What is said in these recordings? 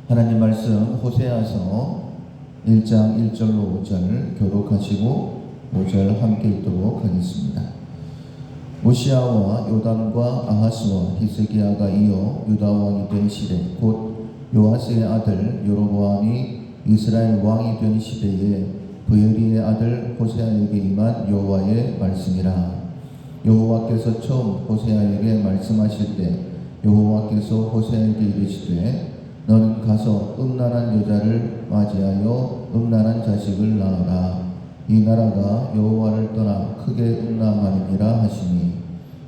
하나님 말씀 호세아서 1장 1절로 5절 교독하시고 5절 함께 읽도록 하겠습니다. 오시아와 요담과 아하스와 히스기야가 이어 유다 왕이 된 시대 곧 요아스의 아들 여로보암이 이스라엘 왕이 된 시대에 브에리의 아들 호세아에게 임한 여호와의 말씀이라. 여호와께서 처음 호세아에게 말씀하실 때 여호와께서 호세아에게 이르시되 너는 가서 음란한 여자를 맞이하여 음란한 자식을 낳으라. 이 나라가 여호와를 떠나 크게 음란함이니라 하시니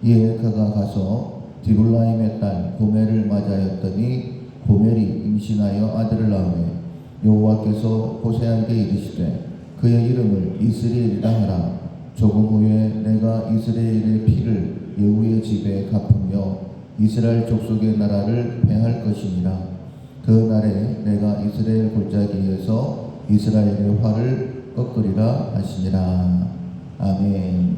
이에 그가 가서 디블라임의 딸 고멜을 맞이하였더니 고멜이 임신하여 아들을 낳으매 여호와께서 호세아에게 이르시되 그의 이름을 이스라엘이라 하라. 조금 후에 내가 이스라엘의 피를 여호와의 집에 갚으며 이스라엘 족속의 나라를 폐할 것이니라. 그 날에 내가 이스라엘 골짜기에서 이스라엘의 활을 꺾으리라 하시니라. 아멘.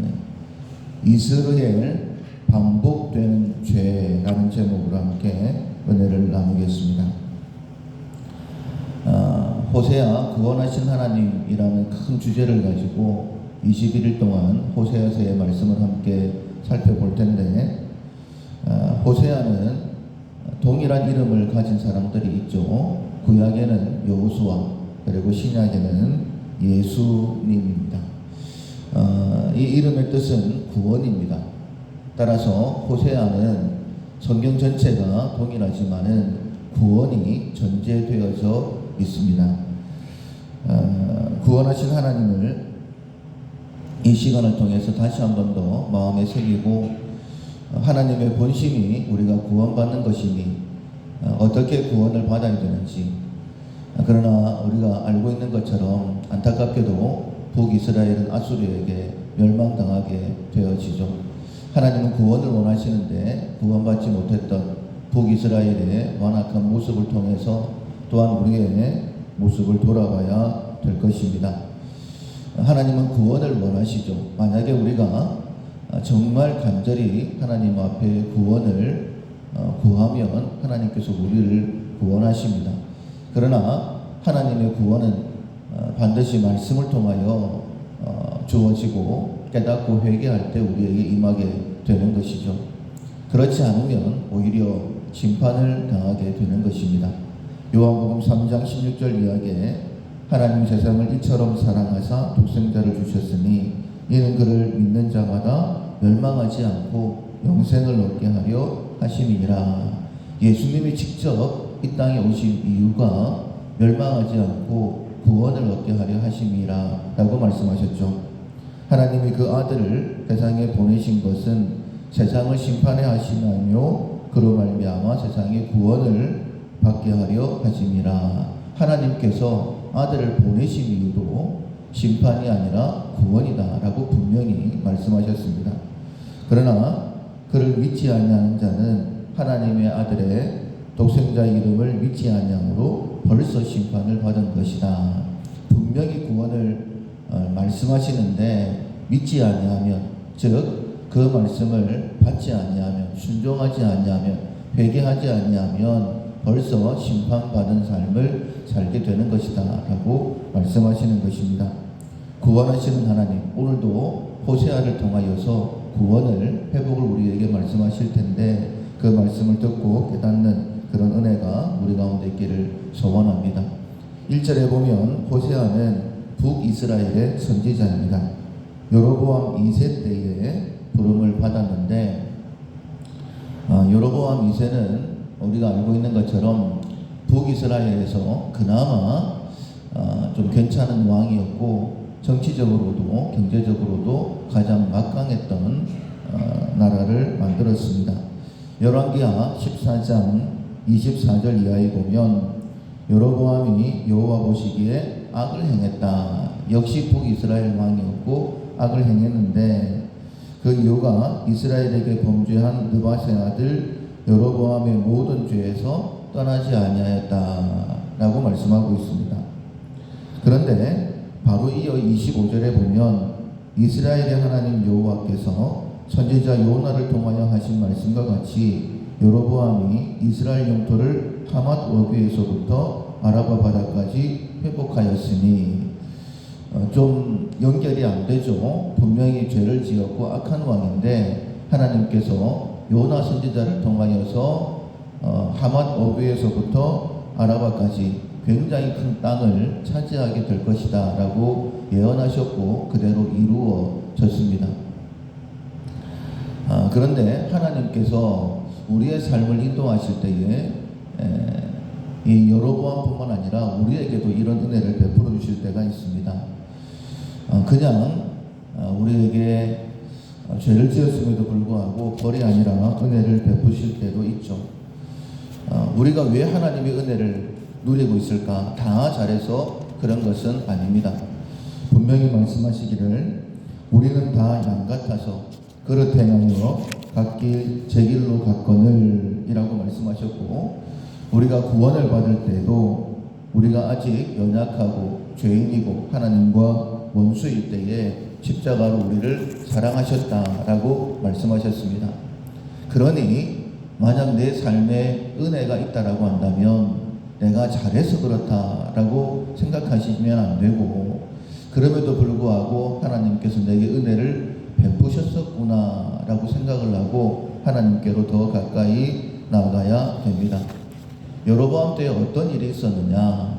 이스라엘 반복되는 죄라는 제목으로 함께 은혜를 나누겠습니다. 호세아 구원하신 하나님이라는 큰 주제를 가지고 21일 동안 호세아서의 말씀을 함께 살펴볼 텐데, 호세아는 동일한 이름을 가진 사람들이 있죠. 구약에는 여호수아, 그리고 신약에는 예수님입니다. 이 이름의 뜻은 구원입니다. 따라서 호세아는 성경 전체가 동일하지만은 구원이 전제되어져 있습니다. 구원하신 하나님을 이 시간을 통해서 다시 한 번 더 마음에 새기고, 하나님의 본심이 우리가 구원받는 것이니 어떻게 구원을 받아야 되는지, 그러나 우리가 알고 있는 것처럼 안타깝게도 북이스라엘은 아수르에게 멸망당하게 되어지죠. 하나님은 구원을 원하시는데 구원받지 못했던 북이스라엘의 완악한 모습을 통해서 또한 우리의 모습을 돌아봐야 될 것입니다. 하나님은 구원을 원하시죠. 만약에 우리가 정말 간절히 하나님 앞에 구원을 구하면 하나님께서 우리를 구원하십니다. 그러나 하나님의 구원은 반드시 말씀을 통하여 주어지고 깨닫고 회개할 때 우리에게 임하게 되는 것이죠. 그렇지 않으면 오히려 심판을 당하게 되는 것입니다. 요한복음 3장 16절 이하에 하나님 세상을 이처럼 사랑하사 독생자를 주셨으니 이는 그를 믿는 자마다 멸망하지 않고 영생을 얻게 하려 하심이니라. 예수님이 직접 이 땅에 오신 이유가 멸망하지 않고 구원을 얻게 하려 하심이라 라고 말씀하셨죠. 하나님이 그 아들을 세상에 보내신 것은 세상을 심판해 하시며 그로 말미암아 세상의 구원을 받게 하려 하심이라. 하나님께서 아들을 보내신 이유도 심판이 아니라 구원이다 라고 분명히 말씀하셨습니다. 그러나 그를 믿지 아니하는 자는 하나님의 아들의 독생자 이름을 믿지 아니함으로 벌써 심판을 받은 것이다. 분명히 구원을 말씀하시는데 믿지 아니하면, 즉 그 말씀을 받지 아니하면, 순종하지 아니하면, 회개하지 아니하면 벌써 심판받은 삶을 살게 되는 것이다 라고 말씀하시는 것입니다. 구원하시는 하나님, 오늘도 호세아를 통하여서 구원을, 회복을 우리에게 말씀하실 텐데 그 말씀을 듣고 깨닫는 그런 은혜가 우리 가운데 있기를 소원합니다. 1절에 보면 호세아는 북이스라엘의 선지자입니다. 여로보암 2세 때에 부름을 받았는데, 여로보암 2세는 우리가 알고 있는 것처럼 북이스라엘에서 그나마 좀 괜찮은 왕이었고 정치적으로도 경제적으로도 가장 막강했던 나라를 만들었습니다. 열왕기하 14장 24절 이하에 보면 여로보암이 여호와 보시기에 악을 행했다. 역시 북이스라엘 왕이었고 악을 행했는데 그 이유가 이스라엘에게 범죄한 느밧의 아들 여로보암의 모든 죄에서 떠나지 아니하였다 라고 말씀하고 있습니다. 그런데 바로 이어 25절에 보면 이스라엘의 하나님 여호와께서 선지자 요나를 통하여 하신 말씀과 같이 여로보암이 이스라엘 영토를 하맛 어귀에서부터 아라바 바다까지 회복하였으니 좀 연결이 안 되죠. 분명히 죄를 지었고 악한 왕인데 하나님께서 요나 선지자를 통하여서 하맛 어귀에서부터 아라바까지 굉장히 큰 땅을 차지하게 될 것이다 라고 예언하셨고 그대로 이루어졌습니다. 그런데 하나님께서 우리의 삶을 인도하실 때에 이 여로보암뿐만 아니라 우리에게도 이런 은혜를 베풀어 주실 때가 있습니다. 그냥 우리에게 죄를 지었음에도 불구하고 벌이 아니라 은혜를 베푸실 때도 있죠. 우리가 왜 하나님의 은혜를 누리고 있을까? 다 잘해서 그런 것은 아닙니다. 분명히 말씀하시기를 우리는 다 양 같아서 그릇 행하여 갓길 제 길로 갔거늘 이라고 말씀하셨고, 우리가 구원을 받을 때도 우리가 아직 연약하고 죄인이고 하나님과 원수일 때에 십자가로 우리를 사랑하셨다라고 말씀하셨습니다. 그러니 만약 내 삶에 은혜가 있다라고 한다면 내가 잘해서 그렇다라고 생각하시면 안 되고, 그럼에도 불구하고 하나님께서 내게 은혜를 베푸셨었구나 라고 생각을 하고 하나님께로 더 가까이 나아가야 됩니다. 여로보암 때에 어떤 일이 있었느냐?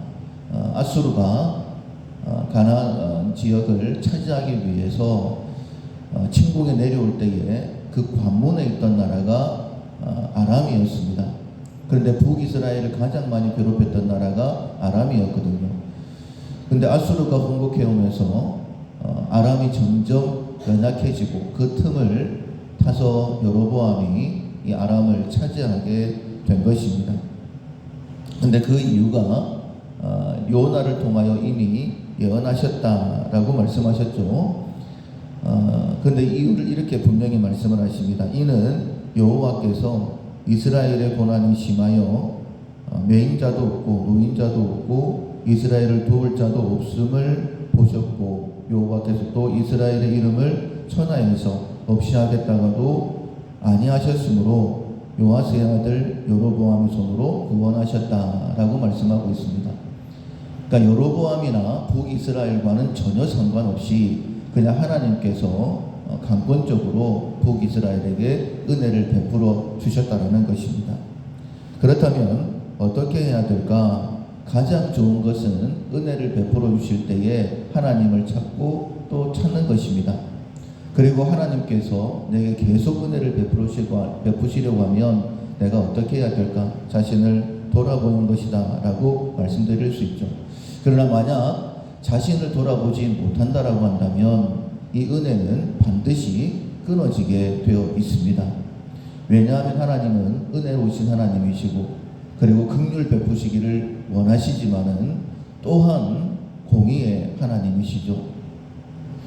아수르가 가나안 지역을 차지하기 위해서 침공에 내려올 때에 그 관문에 있던 나라가 아람이었습니다. 그런데 북이스라엘을 가장 많이 괴롭혔던 나라가 아람이었거든요. 그런데 아수르가 공격해 오면서 아람이 점점 연약해지고 그 틈을 타서 여로보암이 이 아람을 차지하게 된 것입니다. 그런데 그 이유가 요나를 통하여 이미 예언하셨다라고 말씀하셨죠. 그런데 이유를 이렇게 분명히 말씀을 하십니다. 이는 여호와께서 이스라엘의 고난이 심하여 매임자도 없고 노인자도 없고 이스라엘을 도울 자도 없음을 보셨고, 여호와께서 또 이스라엘의 이름을 천하에서 없이 하겠다가도 아니하셨으므로 요아스의 아들 여로보암의 손으로 구원하셨다라고 말씀하고 있습니다. 그러니까 여로보암이나 북이스라엘과는 전혀 상관없이 그냥 하나님께서 강권적으로 북이스라엘에게 은혜를 베풀어 주셨다라는 것입니다. 그렇다면 어떻게 해야 될까? 가장 좋은 것은 은혜를 베풀어 주실 때에 하나님을 찾고 또 찾는 것입니다. 그리고 하나님께서 내게 계속 은혜를 베푸시려고 하면 내가 어떻게 해야 될까? 자신을 돌아보는 것이다 라고 말씀드릴 수 있죠. 그러나 만약 자신을 돌아보지 못한다라고 한다면 이 은혜는 반드시 끊어지게 되어 있습니다. 왜냐하면 하나님은 은혜로우신 하나님이시고, 그리고 긍휼 베푸시기를 원하시지만은 또한 공의의 하나님이시죠.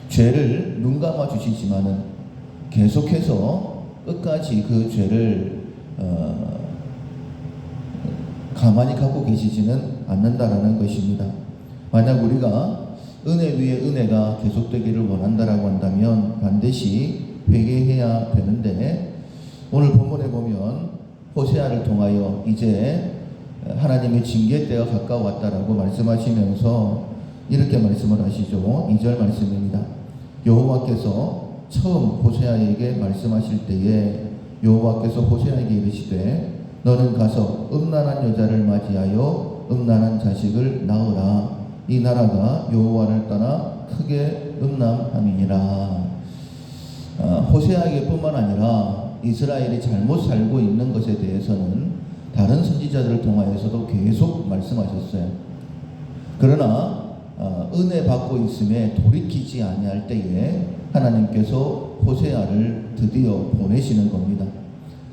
죄를 눈감아 주시지만은 계속해서 끝까지 그 죄를 가만히 갖고 계시지는 않는다라는 것입니다. 만약 우리가 은혜 위에 은혜가 계속되기를 원한다라고 한다면 반드시 회개해야 되는데, 오늘 본문에 보면 호세아를 통하여 이제 하나님의 징계 때가 가까웠다라고 말씀하시면서 이렇게 말씀을 하시죠. 2절 말씀입니다. 여호와께서 처음 호세아에게 말씀하실 때에 여호와께서 호세아에게 이르시되 너는 가서 음란한 여자를 맞이하여 음란한 자식을 낳으라. 이 나라가 여호와를 떠나 크게 음란함이니라. 호세아에게 뿐만 아니라 이스라엘이 잘못 살고 있는 것에 대해서는 다른 선지자들을 통하여서도 계속 말씀하셨어요. 그러나 은혜 받고 있음에 돌이키지 아니할 때에 하나님께서 호세아를 드디어 보내시는 겁니다.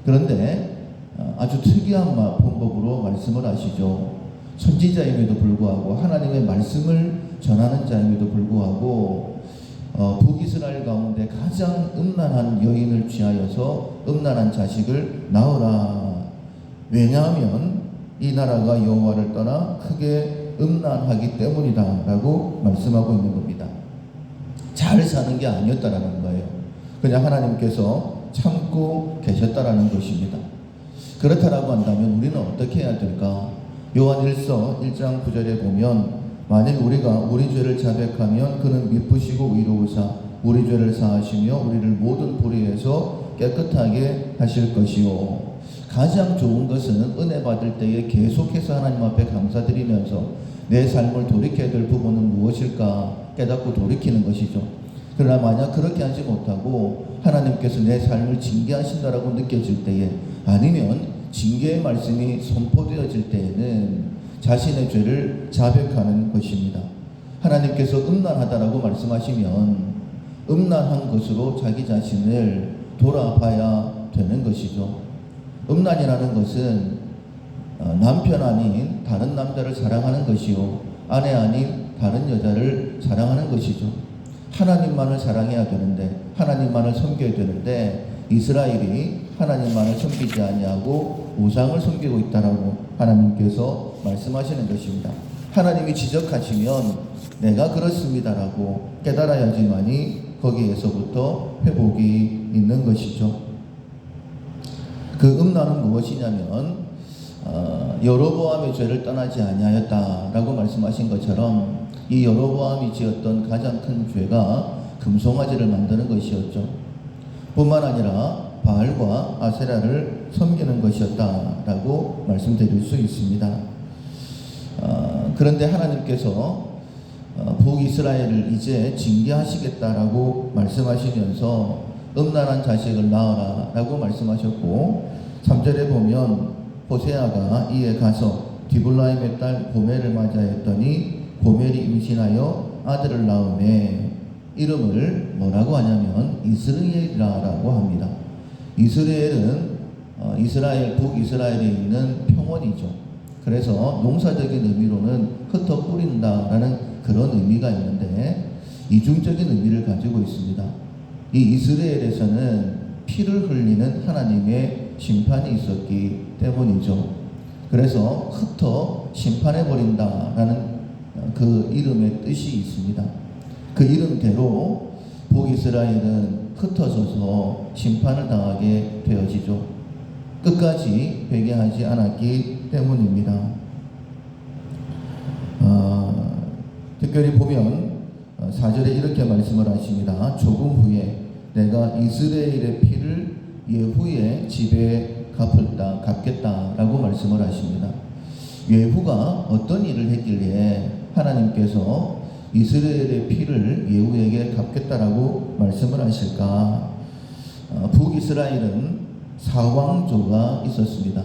그런데 아주 특이한 방법으로 말씀을 하시죠. 선지자임에도 불구하고 하나님의 말씀을 전하는 자임에도 불구하고 북이스라엘 가운데 가장 음란한 여인을 취하여서 음란한 자식을 낳으라. 왜냐하면 이 나라가 여호와를 떠나 크게 음란하기 때문이다 라고 말씀하고 있는 겁니다. 잘 사는 게 아니었다라는 거예요. 그냥 하나님께서 참고 계셨다라는 것입니다. 그렇다라고 한다면 우리는 어떻게 해야 될까? 요한일서 1장 9절에 보면 만일 우리가 우리 죄를 자백하면 그는 미쁘시고 의로우사 우리 죄를 사하시며 우리를 모든 불의에서 깨끗하게 하실 것이요. 가장 좋은 것은 은혜 받을 때에 계속해서 하나님 앞에 감사드리면서 내 삶을 돌이켜야 될 부분은 무엇일까 깨닫고 돌이키는 것이죠. 그러나 만약 그렇게 하지 못하고 하나님께서 내 삶을 징계하신다라고 느껴질 때에 아니면 징계의 말씀이 선포되어질 때에는 자신의 죄를 자백하는 것입니다. 하나님께서 음란하다라고 말씀하시면 음란한 것으로 자기 자신을 돌아봐야 되는 것이죠. 음란이라는 것은 남편 아닌 다른 남자를 사랑하는 것이요 아내 아닌 다른 여자를 사랑하는 것이죠. 하나님만을 사랑해야 되는데 하나님만을 섬겨야 되는데 이스라엘이 하나님만을 섬기지 아니하고 우상을 섬기고 있다라고 하나님께서 말씀하시는 것입니다. 하나님이 지적하시면 내가 그렇습니다라고 깨달아야지만이 거기에서부터 회복이 있는 것이죠. 그 음란은 무엇이냐면 여로보암의 죄를 떠나지 아니하였다라고 말씀하신 것처럼 이 여로보암이 지었던 가장 큰 죄가 금송아지를 만드는 것이었죠. 뿐만 아니라 바알과 아세라를 섬기는 것이었다라고 말씀드릴 수 있습니다. 그런데 하나님께서 북이스라엘을 이제 징계하시겠다라고 말씀하시면서 음란한 자식을 낳아라 라고 말씀하셨고 3절에 보면 호세아가 이에 가서 디블라임의 딸 고멜을 맞이하였더니 고멜이 임신하여 아들을 낳음에 이름을 뭐라고 하냐면 이스라엘이라고 합니다. 이스라엘은 북이스라엘에 있는 평원이죠. 그래서 농사적인 의미로는 흩어 뿌린다라는 그런 의미가 있는데 이중적인 의미를 가지고 있습니다. 이 이스라엘에서는 피를 흘리는 하나님의 심판이 있었기 때문이죠. 그래서 흩어 심판해버린다라는 그 이름의 뜻이 있습니다. 그 이름대로 북이스라엘은 흩어져서 심판을 당하게 되어지죠. 끝까지 회개하지 않았기 때문입니다. 특별히 보면 4절에 이렇게 말씀을 하십니다. 조금 후에 내가 이스라엘의 피를 예후의 집에 갚겠다라고 말씀을 하십니다. 예후가 어떤 일을 했길래 하나님께서 이스라엘의 피를 예후에게 갚겠다라고 말씀을 하실까? 북이스라엘은 사왕조가 있었습니다.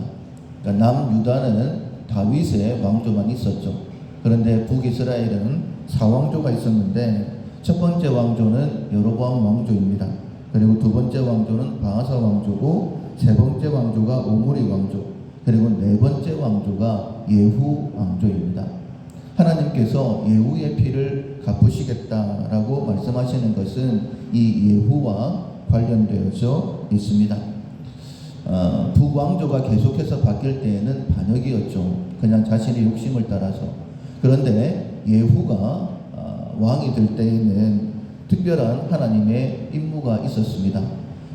그러니까 남유다는 다윗의 왕조만 있었죠. 그런데 북이스라엘은 사왕조가 있었는데 첫 번째 왕조는 여로보암 왕조입니다. 그리고 두 번째 왕조는 바하사 왕조고 세 번째 왕조가 오므리 왕조 그리고 네 번째 왕조가 예후 왕조입니다. 하나님께서 예후의 피를 갚으시겠다라고 말씀하시는 것은 이 예후와 관련되어져 있습니다. 북왕조가 계속해서 바뀔 때에는 반역이었죠. 그냥 자신의 욕심을 따라서. 그런데 예후가 왕이 될 때에는 특별한 하나님의 임무가 있었습니다.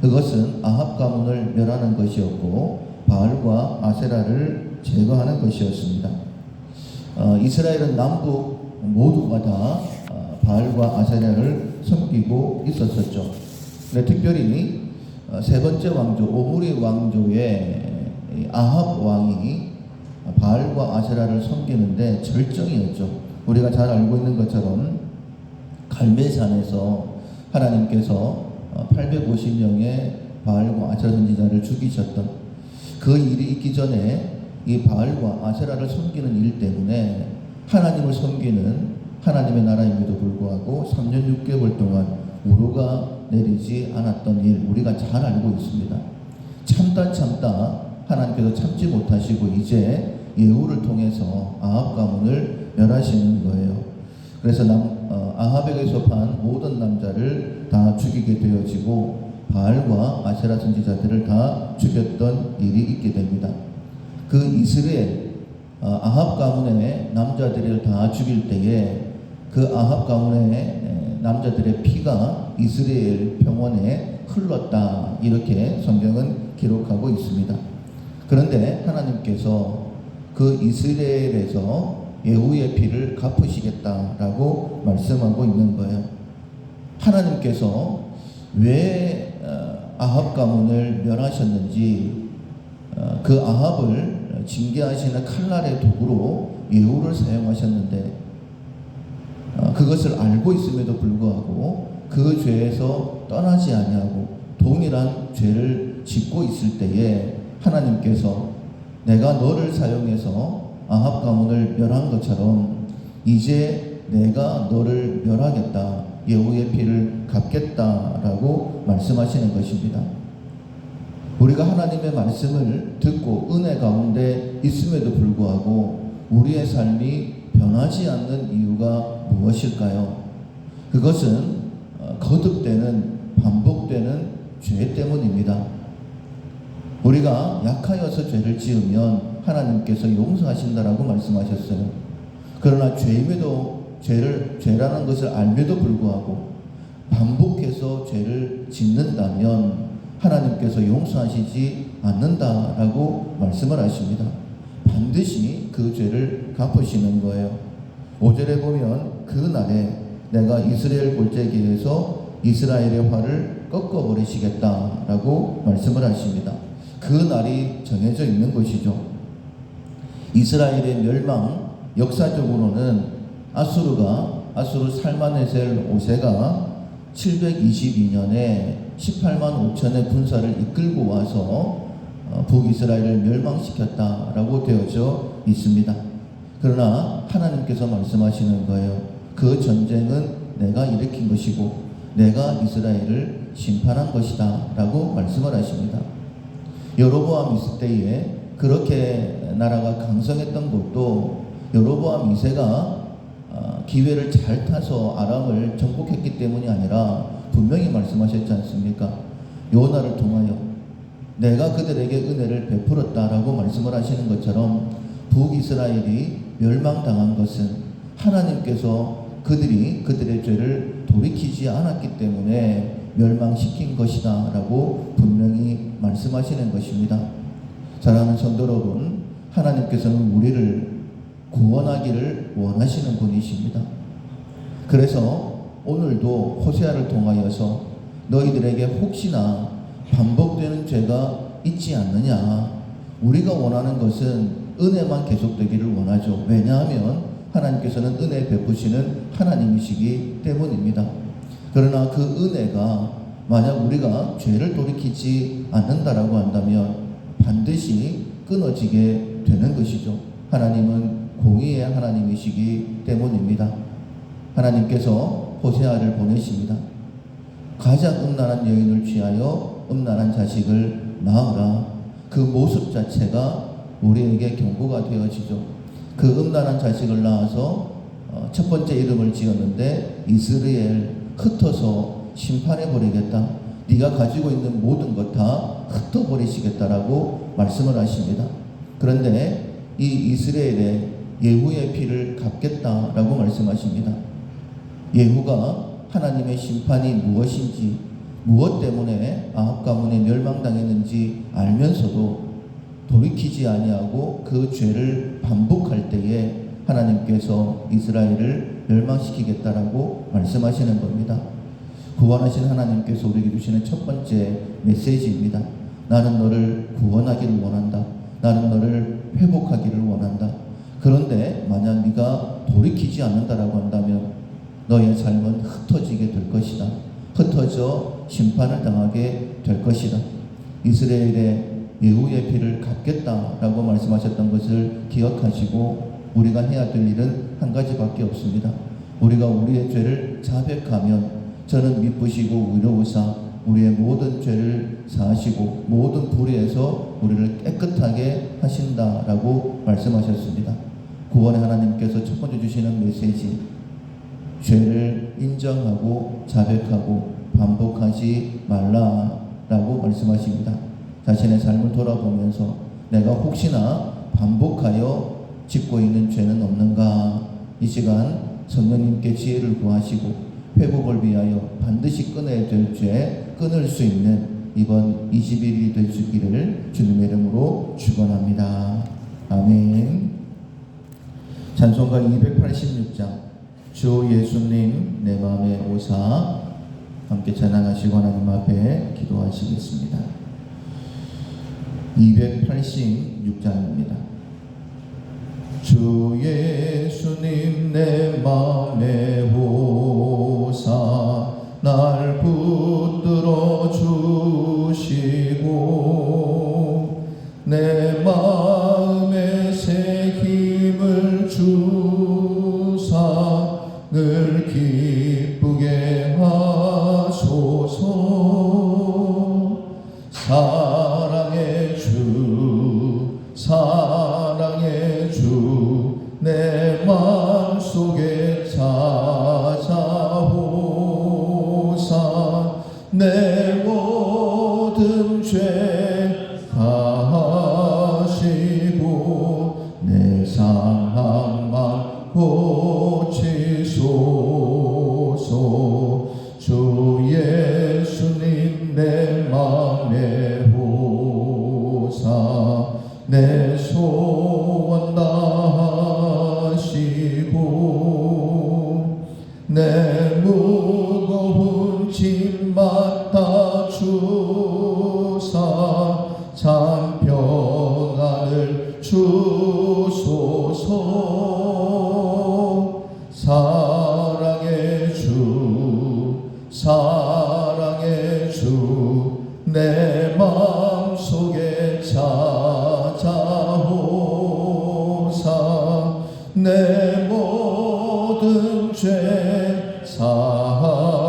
그것은 아합 가문을 멸하는 것이었고 바알과 아세라를 제거하는 것이었습니다. 이스라엘은 남북 모두가 다 바알과 아세라를 섬기고 있었었죠. 근데 특별히 세 번째 왕조 오므리 왕조의 아합 왕이 바알과 아세라를 섬기는데 절정이었죠. 우리가 잘 알고 있는 것처럼 갈멜산에서 하나님께서 850명의 바알과 아세라 선지자를 죽이셨던 그 일이 있기 전에 이 바알과 아세라를 섬기는 일 때문에 하나님을 섬기는 하나님의 나라임에도 불구하고 3년 6개월 동안 우루가 내리지 않았던 일 우리가 잘 알고 있습니다. 참다 하나님께서 참지 못하시고 이제 예후를 통해서 아합 가문을 멸하시는 거예요. 그래서 아합에게 속한 모든 남자를 다 죽이게 되어지고 바알과 아세라 선지자들을 다 죽였던 일이 있게 됩니다. 그 이스라엘 아합 가문의 남자들을 다 죽일 때에 그 아합 가문의 남자들의 피가 이스라엘 평원에 흘렀다 이렇게 성경은 기록하고 있습니다. 그런데 하나님께서 그 이스라엘에서 예후의 피를 갚으시겠다라고 말씀하고 있는 거예요. 하나님께서 왜 아합 가문을 멸하셨는지, 그 아합을 징계하시는 칼날의 도구로 예후를 사용하셨는데, 그것을 알고 있음에도 불구하고 그 죄에서 떠나지 아니하고 동일한 죄를 짓고 있을 때에 하나님께서 내가 너를 사용해서 아합 가문을 멸한 것처럼 이제 내가 너를 멸하겠다, 예후의 피를 갚겠다라고 말씀하시는 것입니다. 우리가 하나님의 말씀을 듣고 은혜 가운데 있음에도 불구하고 우리의 삶이 변하지 않는 이유가 무엇일까요? 그것은 거듭되는, 반복되는 죄 때문입니다. 우리가 약하여서 죄를 지으면 하나님께서 용서하신다라고 말씀하셨어요. 그러나 죄임에도 죄라는 것을 알면도 불구하고 반복해서 죄를 짓는다면 하나님께서 용서하시지 않는다라고 말씀을 하십니다. 반드시 그 죄를 갚으시는 거예요. 5절에 보면 그날에 내가 이스라엘 골짜기에서 이스라엘의 화를 꺾어버리시겠다라고 말씀을 하십니다. 그 날이 정해져 있는 것이죠. 이스라엘의 멸망, 역사적으로는 아수르 살마네셀 5세가 722년에 18만 5천의 군사를 이끌고 와서 북이스라엘을 멸망시켰다라고 되어져 있습니다. 그러나 하나님께서 말씀하시는 거예요. 그 전쟁은 내가 일으킨 것이고 내가 이스라엘을 심판한 것이다 라고 말씀을 하십니다. 여로보암 있을 때에 그렇게 나라가 강성했던 것도 여로보암 2세가 기회를 잘 타서 아람을 정복했기 때문이 아니라 분명히 말씀하셨지 않습니까? 요나를 통하여 내가 그들에게 은혜를 베풀었다라고 말씀을 하시는 것처럼 북이스라엘이 멸망당한 것은 하나님께서 그들의 죄를 돌이키지 않았기 때문에 멸망시킨 것이다 라고 분명히 말씀하시는 것입니다. 사랑하는 성도 여러분, 하나님께서는 우리를 구원하기를 원하시는 분이십니다. 그래서 오늘도 호세아를 통하여서 너희들에게 혹시나 반복되는 죄가 있지 않느냐, 우리가 원하는 것은 은혜만 계속되기를 원하죠. 왜냐하면 하나님께서는 은혜 베푸시는 하나님이시기 때문입니다. 그러나 그 은혜가 만약 우리가 죄를 돌이키지 않는다라고 한다면 반드시 끊어지게 되는 것이죠. 하나님은 공의의 하나님이시기 때문입니다. 하나님께서 호세아를 보내십니다. 가장 음란한 여인을 취하여 음란한 자식을 낳으라. 그 모습 자체가 우리에게 경고가 되어지죠. 그 음란한 자식을 낳아서 첫 번째 이름을 지었는데 이스라엘, 흩어서 심판해버리겠다. 네가 가지고 있는 모든 것 다 흩어버리시겠다라고 말씀을 하십니다. 그런데 이 이스라엘의 예후의 피를 갚겠다라고 말씀하십니다. 예후가 하나님의 심판이 무엇인지, 무엇 때문에 아합 가문에 멸망당했는지 알면서도 돌이키지 아니하고 그 죄를 반복할 때에 하나님께서 이스라엘을 멸망시키겠다라고 말씀하시는 겁니다. 구원하신 하나님께서 우리에게 주시는 첫 번째 메시지입니다. 나는 너를 구원하기를 원한다. 나는 너를 회복하기를 원한다. 그런데 만약 네가 돌이키지 않는다라고 한다면 너의 삶은 흩어지게 될 것이다. 흩어져 심판을 당하게 될 것이다. 이스라엘의 예후의 피를 갚겠다라고 말씀하셨던 것을 기억하시고 우리가 해야 될 일은 한 가지밖에 없습니다. 우리가 우리의 죄를 자백하면 저는 미쁘시고 의로우사 우리의 모든 죄를 사하시고 모든 불의에서 우리를 깨끗하게 하신다라고 말씀하셨습니다. 구원의 하나님께서 첫 번째 주시는 메시지, 죄를 인정하고 자백하고 반복하지 말라라고 말씀하십니다. 자신의 삶을 돌아보면서 내가 혹시나 반복하여 짓고 있는 죄는 없는가? 이 시간 성령님께 지혜를 구하시고 회복을 위하여 반드시 끊어야 될 죄 끊을 수 있는 이번 20일이 될 수 있기를 주님의 이름으로 축원합니다. 아멘. 찬송가 286장 주 예수님 내 마음에 오사 함께 찬양하시고 하나님 앞에 기도하시겠습니다. 286장입니다. 주 예수님 내 마음에 오사 날 붙들어 주시고 내 마음에 새 힘을 주사 늘 기쁘게 하소서. 사랑의 주 사랑의 주 내 마음속에 찾아오사 내 모든 죄 다하시고 내 상한 맘 고치소서. 주 예수님 내 맘에 오사 내 소원 다하시고 내 무거운 짐 맡아 주사 참 평안을 주소서. 사랑의 주 사랑의 주 내 마음속에 찾아오사 내 모든 죄 사하시고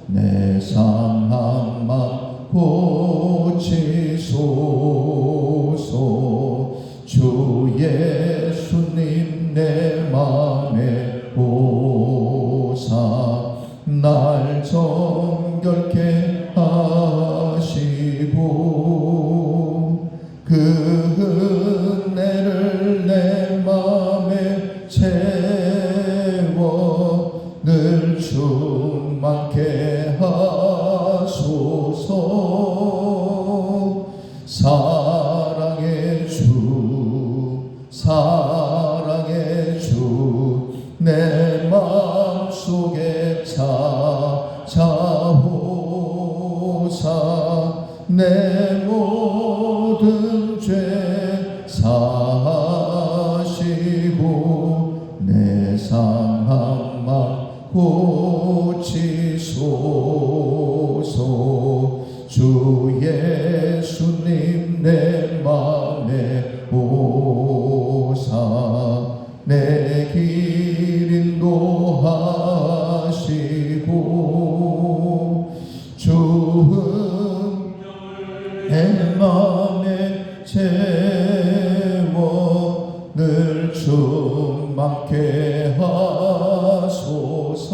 내 상한 맘 고치소서. 주 예수님 내 맘에 오사 날 정결케 하시고 그 은혜를 내 맘에 채워 늘 충만케 하소서. 사랑의 주 사랑의 주 내 마음속에 찾아오사 내 모든 죄 사하시고 내 상한 맘 고치소서. 주 예수님 내 맘에 오사 내 길 인도하시고 주은 내 맘에 채워 늘 충만케 하소서.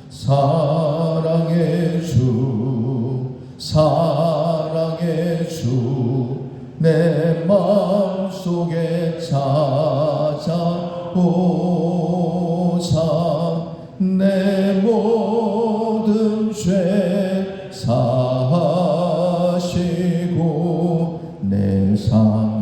사랑의 주 사랑의 주 내 마음속에 찾아오사 내 모든 죄 사하시고 내 상